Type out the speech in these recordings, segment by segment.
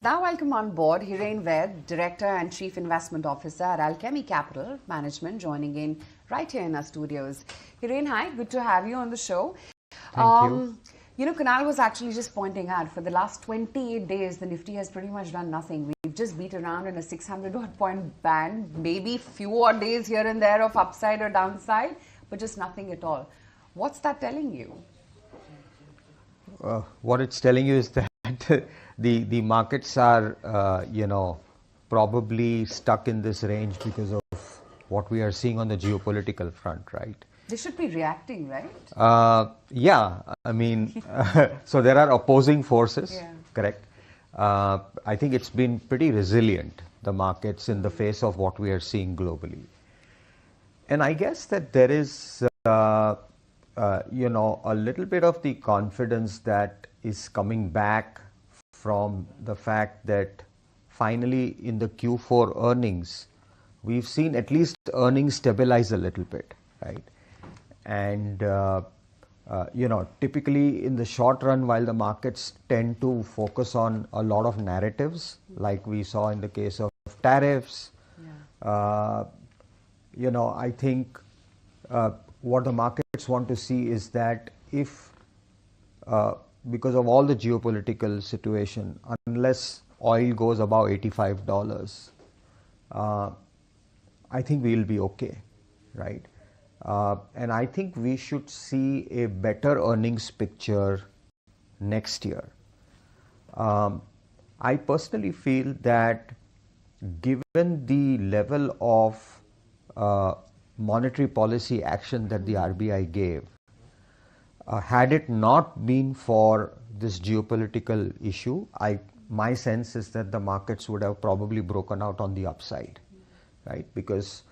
Now welcome on board Hiren Ved, Director and Chief Investment Officer at Alchemy Capital Management, joining in right here in our studios. Hiren, hi, good to have you on the show. Thank you. You know, Kunal was actually just pointing out, for the last 28 days, the Nifty has pretty much done nothing. We've just beat around in a 600-odd point band, maybe few odd days here and there of upside or downside, but just nothing at all. What's that telling you? What it's telling you is that the markets are, probably stuck in this range because of what we are seeing on the geopolitical front, right? They should be reacting, right? Yeah, I mean, so there are opposing forces, Yeah. correct? I think it's been pretty resilient, the markets, in the face of what we are seeing globally. And I guess that there is, a little bit of the confidence that is coming back from the fact that finally in the Q4 earnings, we've seen at least earnings stabilize a little bit, right? And, typically in the short run, while the markets tend to focus on a lot of narratives, like we saw in the case of tariffs, I think what the markets want to see is that if, because of all the geopolitical situation, unless oil goes above $85, I think we'll be okay, right? And I think we should see a better earnings picture next year. I personally feel that given the level of monetary policy action that the RBI gave, had it not been for this geopolitical issue, my sense is that the markets would have probably broken out on the upside, right? Because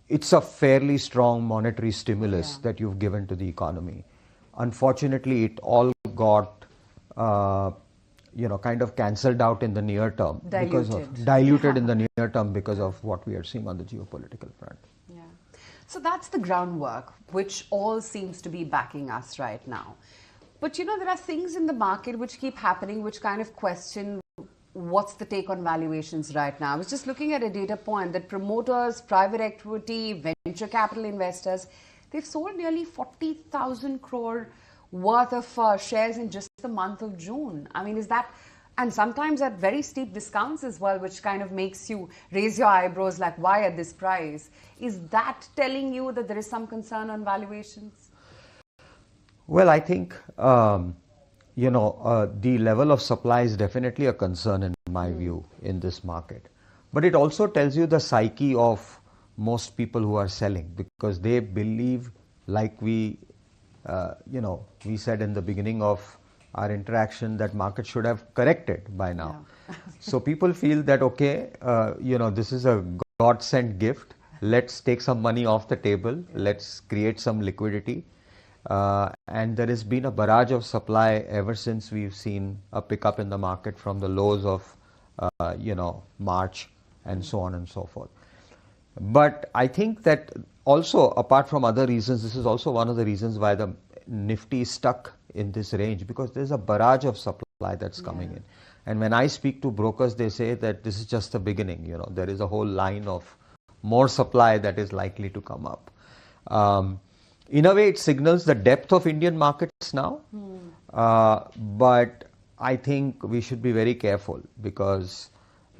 it's a fairly strong monetary stimulus that you've given to the economy. Unfortunately, it all got, kind of cancelled out in the near term. Diluted in the near term because of what we are seeing on the geopolitical front. Yeah. So that's the groundwork, which all seems to be backing us right now. But there are things in the market which keep happening, which kind of question what's the take on valuations right now. I was just looking at a data point that promoters, private equity, venture capital investors, they've sold nearly 40,000 crore worth of shares in just the month of June. I mean, is that, and sometimes at very steep discounts as well, which kind of makes you raise your eyebrows like, why at this price? Is that telling you that there is some concern on valuations? Well, I think, the level of supply is definitely a concern in my view in this market. But it also tells you the psyche of most people who are selling, because they believe, like we said in the beginning of our interaction, that market should have corrected by now. Yeah. So people feel that, okay, this is a God-sent gift. Let's take some money off the table. Let's create some liquidity. And there has been a barrage of supply ever since we've seen a pickup in the market from the lows of, March and so on and so forth. But I think that also, apart from other reasons, this is also one of the reasons why the Nifty is stuck in this range, because there's a barrage of supply that's coming in. And when I speak to brokers, they say that this is just the beginning. There is a whole line of more supply that is likely to come up. In a way, it signals the depth of Indian markets now, but I think we should be very careful because,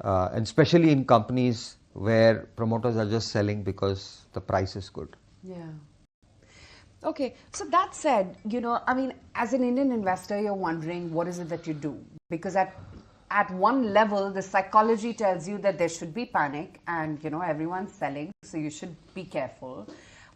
and especially in companies where promoters are just selling because the price is good. Yeah. Okay, so that said, as an Indian investor, you're wondering what is it that you do? Because at one level, the psychology tells you that there should be panic and, everyone's selling, so you should be careful.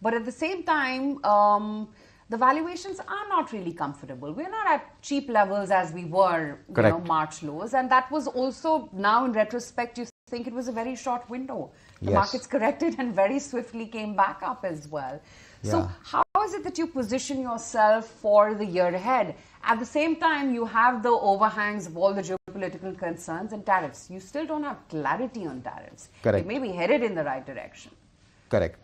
But at the same time, the valuations are not really comfortable. We're not at cheap levels as we were, March lows. And that was also, now in retrospect, you think it was a very short window. The markets corrected and very swiftly came back up as well. Yeah. So how is it that you position yourself for the year ahead? At the same time, you have the overhangs of all the geopolitical concerns and tariffs. You still don't have clarity on tariffs. Correct. It may be headed in the right direction. Correct.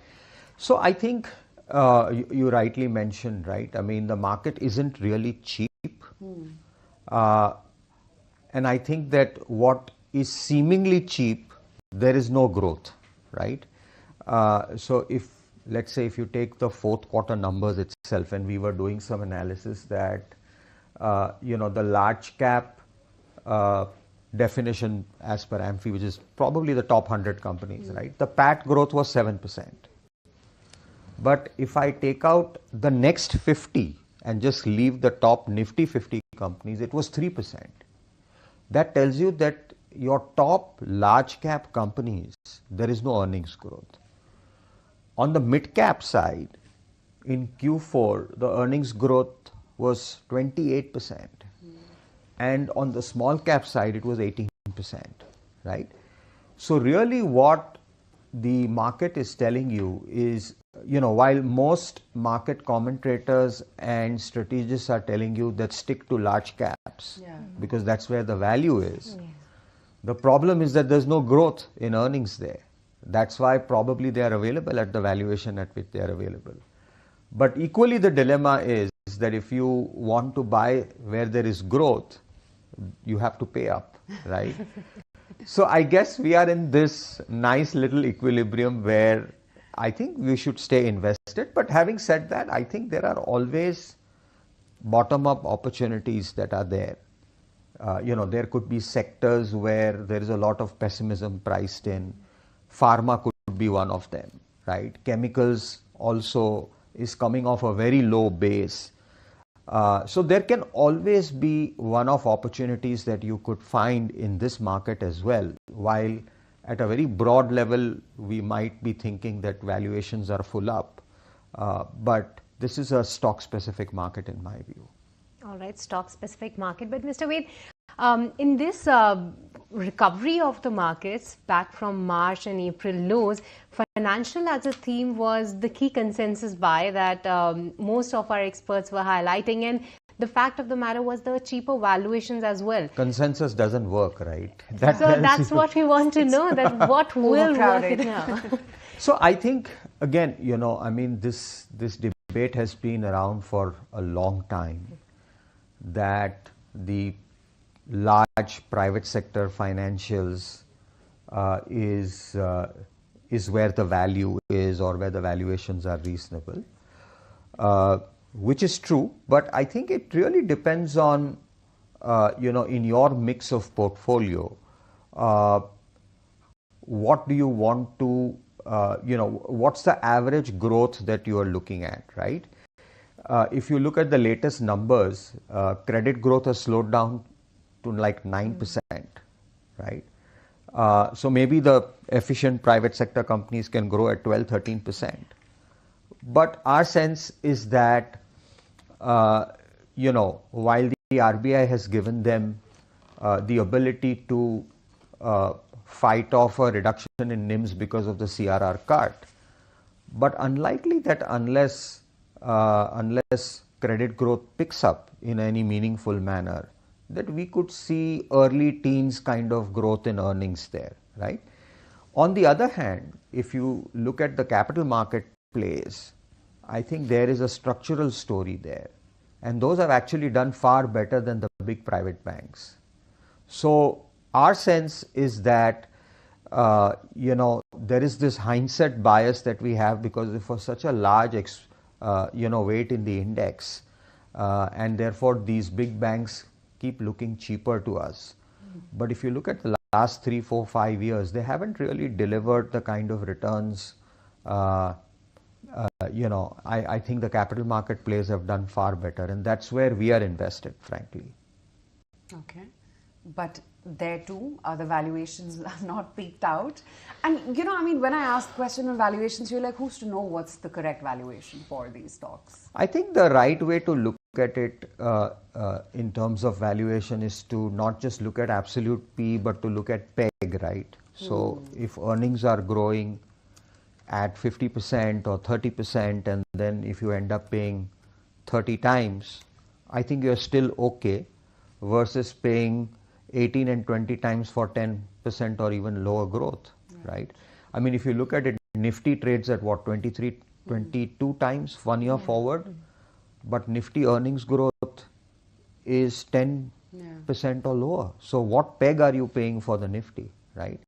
So I think you rightly mentioned, right? I mean, the market isn't really cheap. and I think that what is seemingly cheap, there is no growth, right? So if, let's say, if you take the fourth quarter numbers itself, and we were doing some analysis that, the large cap definition as per Amphi, which is probably the top 100 companies, right? The PAT growth was 7%. But if I take out the next 50 and just leave the top Nifty 50 companies, it was 3%. That tells you that your top large cap companies, there is no earnings growth. On the mid cap side, in Q4, the earnings growth was 28%. And on the small cap side, it was 18%, right? So really what the market is telling you is, while most market commentators and strategists are telling you that stick to large caps, because that's where the value is, the problem is that there's no growth in earnings there. That's why probably they are available at the valuation at which they are available. But equally the dilemma is that if you want to buy where there is growth, you have to pay up, right? So I guess we are in this nice little equilibrium where I think we should stay invested. But having said that, I think there are always bottom-up opportunities that are there. There could be sectors where there is a lot of pessimism priced in. Pharma could be one of them, right? Chemicals also is coming off a very low base. So there can always be one-off opportunities that you could find in this market as well, while at a very broad level, we might be thinking that valuations are full up. But this is a stock-specific market in my view. All right, stock-specific market. But Mr. Ved, in this recovery of the markets back from March and April lows, financial as a theme was the key consensus buy that most of our experts were highlighting, and the fact of the matter was the cheaper valuations as well. Consensus doesn't work, right? So that's what we want to know, that what will work now. So I think, again, this debate has been around for a long time, that the large private sector financials is where the value is, or where the valuations are reasonable, which is true. But I think it really depends on, in your mix of portfolio, what do you want to, what's the average growth that you are looking at, right? If you look at the latest numbers, credit growth has slowed down to like 9%, right? So maybe the efficient private sector companies can grow at 12-13%. But our sense is that, while the RBI has given them the ability to fight off a reduction in NIMs because of the CRR cut, but unlikely that unless credit growth picks up in any meaningful manner, that we could see early teens kind of growth in earnings there, right? On the other hand, if you look at the capital marketplace, I think there is a structural story there. And those have actually done far better than the big private banks. So our sense is that, there is this hindsight bias that we have because for such a large, weight in the index, and therefore these big banks keep looking cheaper to us. But if you look at the last 3, 4, 5 years, they haven't really delivered the kind of returns. I think the capital market players have done far better, and that's where we are invested, frankly. Okay. But there too, the valuations are not peaked out. And, when I ask question on valuations, you're like, who's to know what's the correct valuation for these stocks? I think the right way to look at it in terms of valuation is to not just look at absolute P, but to look at PEG, right? So if earnings are growing at 50% or 30%, and then if you end up paying 30 times, I think you're still okay, versus paying 18 and 20 times for 10% or even lower growth, right? I mean, if you look at it, Nifty trades at what, 23, 22 times 1 year forward, but Nifty earnings growth is 10 or lower. So what peg are you paying for the Nifty, right?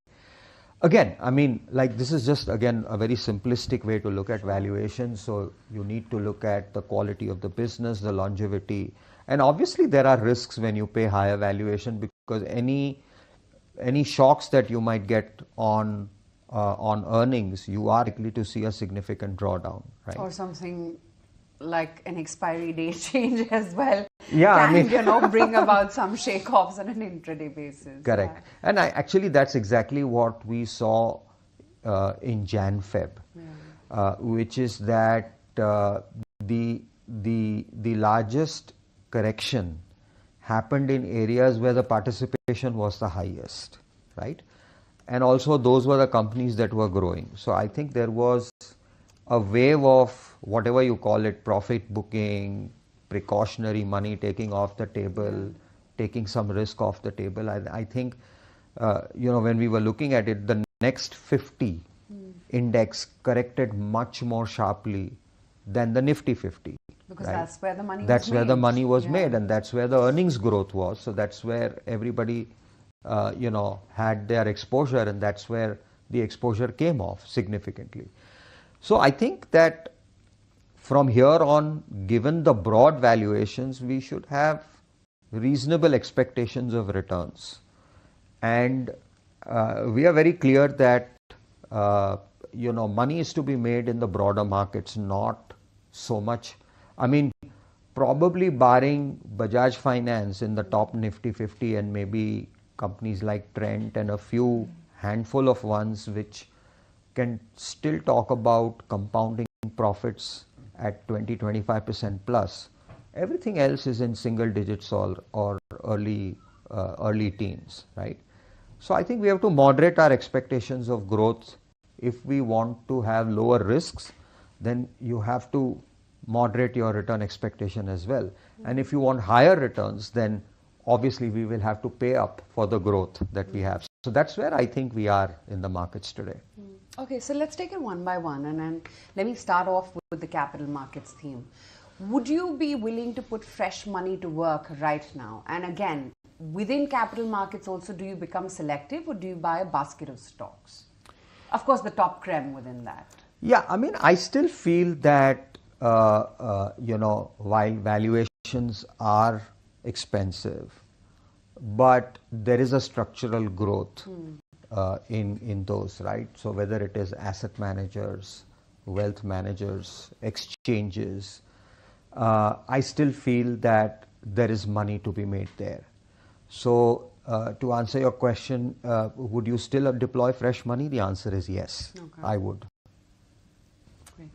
Again, I mean, like this is just again a very simplistic way to look at valuation. So you need to look at the quality of the business, the longevity, and obviously there are risks when you pay higher valuation because any shocks that you might get on earnings, you are likely to see a significant drawdown, right? Or something like an expiry date change as well. Yeah, can, I mean, bring about some shake-offs on an intraday basis. Correct. Yeah. And actually that's exactly what we saw in Jan-Feb, which is that the largest correction happened in areas where the participation was the highest, right? And also those were the companies that were growing. So I think there was a wave of whatever you call it, profit booking, precautionary money taking off the table, taking some risk off the table. I think, when we were looking at it, the next 50 index corrected much more sharply than the Nifty 50. Because right? that's where the money that's was where made. the money was made, and that's where the earnings growth was. So that's where everybody, had their exposure, and that's where the exposure came off significantly. So I think that from here on, given the broad valuations, we should have reasonable expectations of returns. And we are very clear that, money is to be made in the broader markets, not so much. I mean, probably barring Bajaj Finance in the top Nifty 50 and maybe companies like Trent and a few handful of ones which can still talk about compounding profits at 20-25% plus. Everything else is in single digits or early teens, right? So I think we have to moderate our expectations of growth. If we want to have lower risks, then you have to moderate your return expectation as well. And if you want higher returns, then obviously we will have to pay up for the growth that we have. So that's where I think we are in the markets today. Okay, so let's take it one by one, and then let me start off with the capital markets theme. Would you be willing to put fresh money to work right now? And again, within capital markets also, do you become selective or do you buy a basket of stocks? Of course, the top creme within that. Yeah, I mean, I still feel that, while valuations are expensive, but there is a structural growth in those, right? So whether it is asset managers, wealth managers, exchanges, I still feel that there is money to be made there. So to answer your question, would you still deploy fresh money? The answer is yes, I would. Great.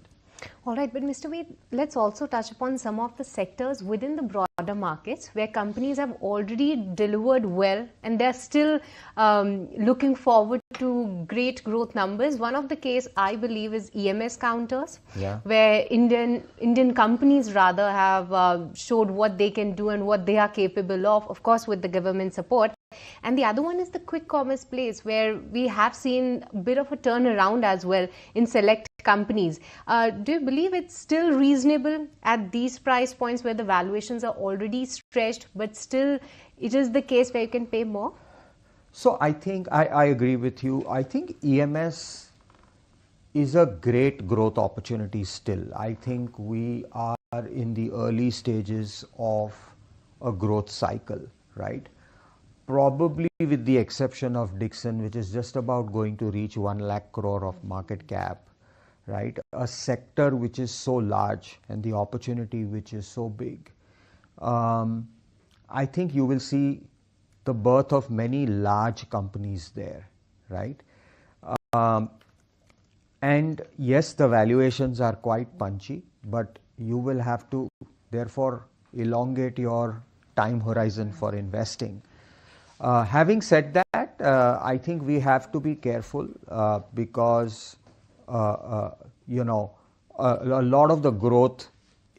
All right, but Mr. Ved, let's also touch upon some of the sectors within the broader markets where companies have already delivered well and they're still looking forward to great growth numbers. One of the case I believe is EMS counters, where Indian companies rather have showed what they can do and what they are capable of course with the government support. And the other one is the quick commerce place, where we have seen a bit of a turnaround as well in select companies. Do you believe it's still reasonable at these price points where the valuations are already stretched, but still it is the case where you can pay more? So I think I agree with you. I think EMS is a great growth opportunity still. I think we are in the early stages of a growth cycle, right? Probably with the exception of Dixon, which is just about going to reach 1 lakh crore of market cap, right? A sector which is so large and the opportunity which is so big. I think you will see the birth of many large companies there, right? And yes, the valuations are quite punchy, but you will have to therefore elongate your time horizon for investing. Having said that, I think we have to be careful because a lot of the growth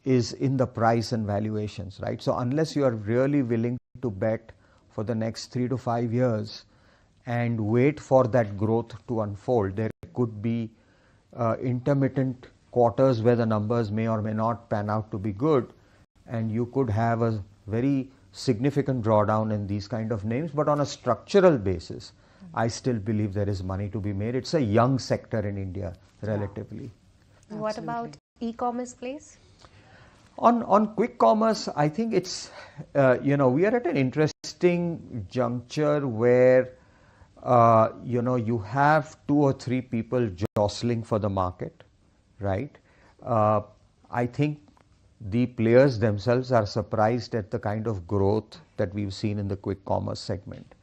is in the price and valuations, right? So unless you are really willing to bet for the next 3 to 5 years and wait for that growth to unfold, there could be intermittent quarters where the numbers may or may not pan out to be good, and you could have a very significant drawdown in these kind of names, but on a structural basis, I still believe there is money to be made. It's a young sector in India, relatively. Yeah. What about e-commerce plays? On quick commerce, I think it's, we are at an interesting juncture where, you have 2 or 3 people jostling for the market, right? I think the players themselves are surprised at the kind of growth that we've seen in the quick commerce segment.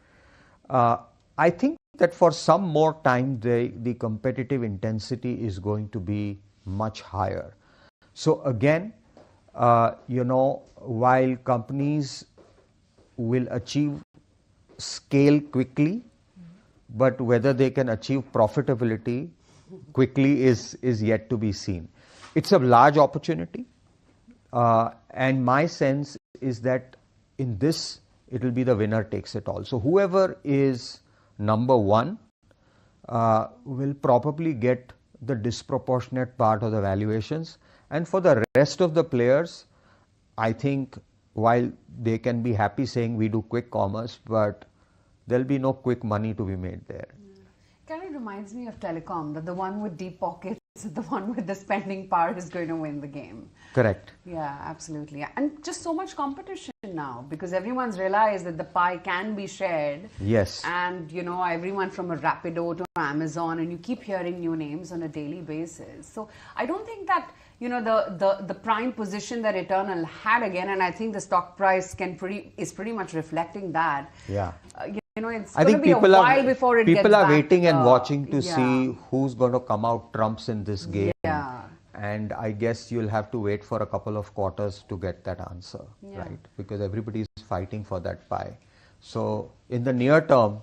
I think that for some more time, the competitive intensity is going to be much higher. So again, while companies will achieve scale quickly, but whether they can achieve profitability quickly is yet to be seen. It's a large opportunity, and my sense is that in this, it will be the winner takes it all. So whoever is number one will probably get the disproportionate part of the valuations. And for the rest of the players, I think while they can be happy saying we do quick commerce, but there'll be no quick money to be made there. Kind of reminds me of telecom, that the one with deep pockets, the one with the spending power is going to win the game. Correct. Yeah, absolutely. And just so much competition now, because everyone's realized that the pie can be shared. Yes. And, everyone from a Rapido to Amazon, and you keep hearing new names on a daily basis. So I don't think that, the prime position that Eternal had again, and I think the stock price is pretty much reflecting that. Yeah. It's going to be a while before it gets back. People are waiting and watching to see who's going to come out trumps in this game. Yeah. And I guess you'll have to wait for a couple of quarters to get that answer, right? Because everybody is fighting for that pie. So in the near term,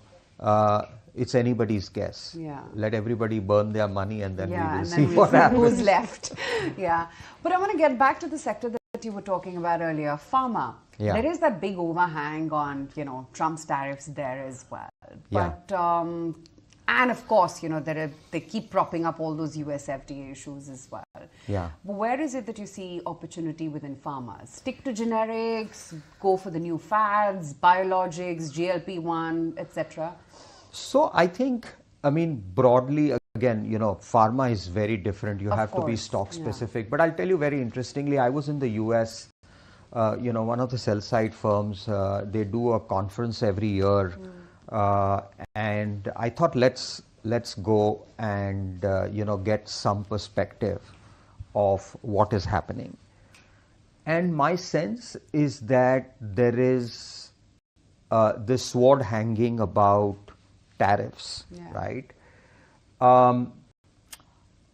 it's anybody's guess. Yeah. Let everybody burn their money and then we will see we'll what happens. Who's left. Yeah. But I want to get back to the sector that you were talking about earlier, pharma. Yeah. There is that big overhang on, Trump's tariffs there as well. Yeah. But, and of course, they keep propping up all those US FDA issues as well. Yeah. But where is it that you see opportunity within pharma? Stick to generics, go for the new fads, biologics, GLP-1, etc.? So I think, broadly, again, pharma is very different. You have to be stock specific. Yeah. But I'll tell you very interestingly, I was in the US, one of the sell side firms, they do a conference every year. And I thought, let's go and, get some perspective of what is happening. And my sense is that there is this sword hanging about tariffs, right?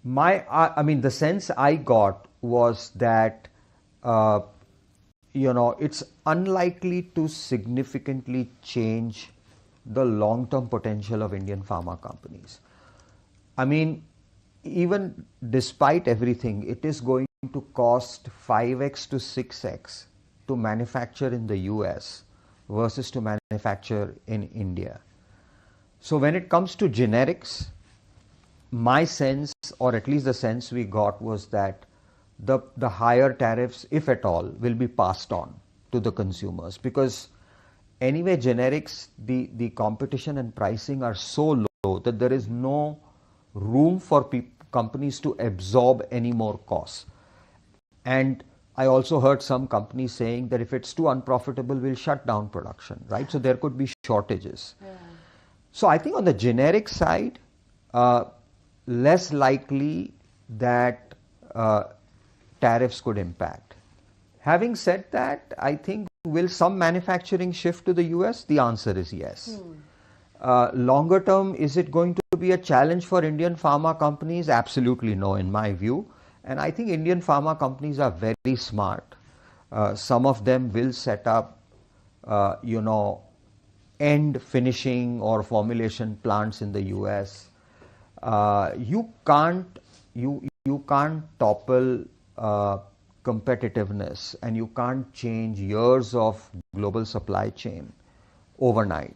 The sense I got was that, it's unlikely to significantly change the long-term potential of Indian pharma companies. Even despite everything, it is going to cost 5x to 6x to manufacture in the US versus to manufacture in India. So when it comes to generics, my sense, or at least the sense we got, was that the higher tariffs, if at all, will be passed on to the consumers, because anyway, generics, the competition and pricing are so low that there is no room for companies to absorb any more costs. And I also heard some companies saying that if it's too unprofitable, we'll shut down production, right? So there could be shortages. Yeah. So I think on the generic side, less likely that tariffs could impact. Having said that, I think, will some manufacturing shift to the US? The answer is yes. Longer term, is it going to be a challenge for Indian pharma companies? Absolutely no, in my view. And I think Indian pharma companies are very smart. Some of them will set up, end finishing or formulation plants in the US. You can't topple competitiveness, and you can't change years of global supply chain overnight.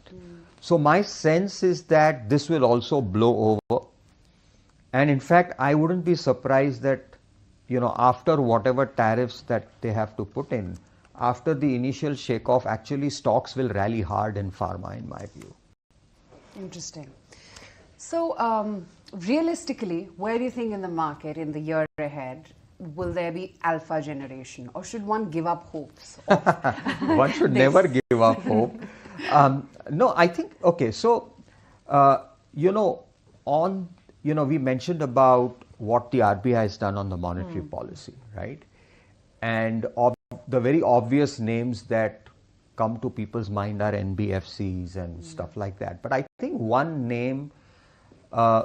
So my sense is that this will also blow over. And in fact, I wouldn't be surprised that, after whatever tariffs that they have to put in, after the initial shake-off, actually stocks will rally hard in pharma, in my view. Interesting. So, realistically, where do you think in the market in the year ahead will there be alpha generation, or should one give up hopes? One should never give up hope. No, I think, okay, so, we mentioned about what the RBI has done on the monetary policy, right? And the very obvious names that come to people's mind are NBFCs and stuff like that. But I think one name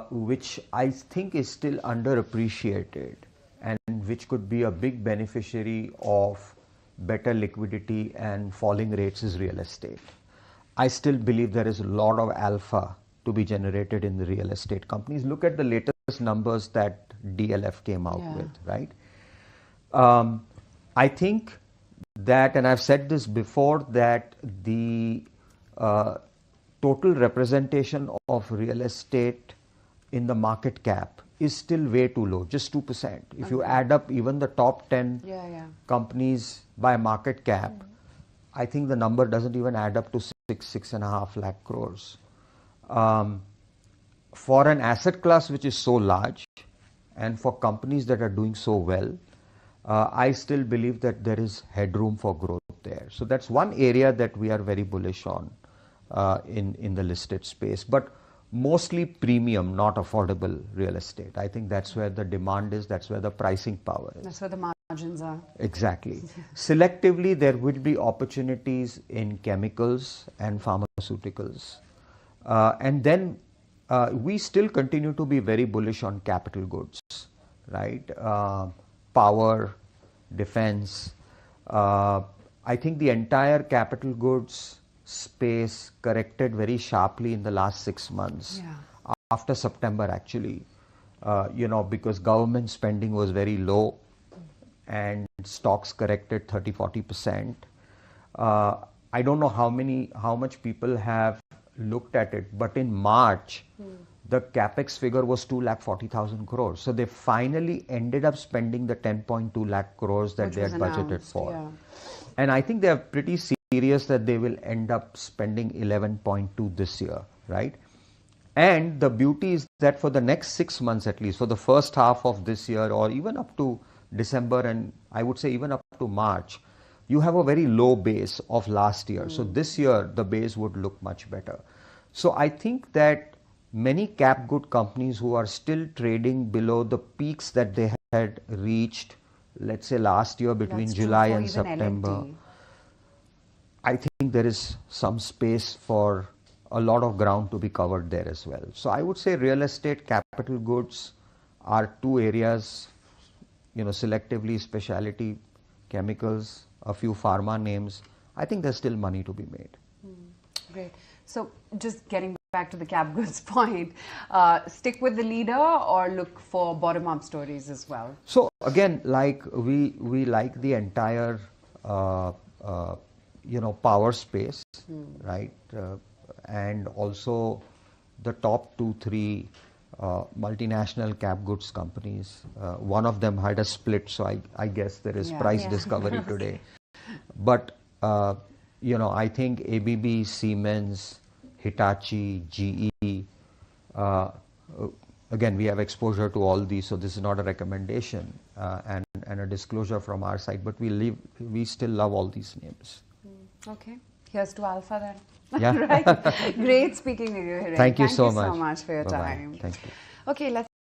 which I think is still underappreciated and which could be a big beneficiary of better liquidity and falling rates is real estate. I still believe there is a lot of alpha to be generated in the real estate companies. Look at the latest numbers that DLF came out with, right? I think that, and I've said this before, that the total representation of real estate in the market cap is still way too low, just 2%. If you add up even the top 10 companies by market cap, I think the number doesn't even add up to 6.5 lakh crores. For an asset class which is so large and for companies that are doing so well, I still believe that there is headroom for growth there. So that's one area that we are very bullish on in the listed space, but mostly premium, not affordable real estate. I think that's where the demand is, that's where the pricing power is. That's where the margins are. Exactly. Selectively, there will be opportunities in chemicals and pharmaceuticals. And then we still continue to be very bullish on capital goods, right? Power, defense. I think the entire capital goods space corrected very sharply in the last 6 months. After September, actually, because government spending was very low and stocks corrected 30-40%. I don't know how much people have looked at it, but in March, the capex figure was 2,40,000 crores. So they finally ended up spending the 10.2 lakh crores that they had budgeted for. And I think they are pretty serious that they will end up spending 11.2 this year, right? And the beauty is that for the next 6 months at least, for the first half of this year or even up to December, and I would say even up to March, you have a very low base of last year. So this year, the base would look much better. So I think that many cap good companies who are still trading below the peaks that they had reached, let's say last year between July and September, I think there is some space for a lot of ground to be covered there as well. So I would say real estate, capital goods are two areas, selectively specialty chemicals, a few pharma names. I think there's still money to be made. Great. So just getting back to the cap goods point, stick with the leader or look for bottom-up stories as well? So again, like we like the entire power space, right? And also the top 2-3 multinational cap goods companies. One of them had a split, so I guess there is price discovery today. But I think ABB, Siemens, Hitachi, GE, again, we have exposure to all these, so this is not a recommendation and a disclosure from our side, but we still love all these names. Okay. Here's to Alpha then. Yeah. Right. Great speaking to you, Hiren. Thank you so much. Thank you so much for your Bye-bye. time. Thank you. Okay, let's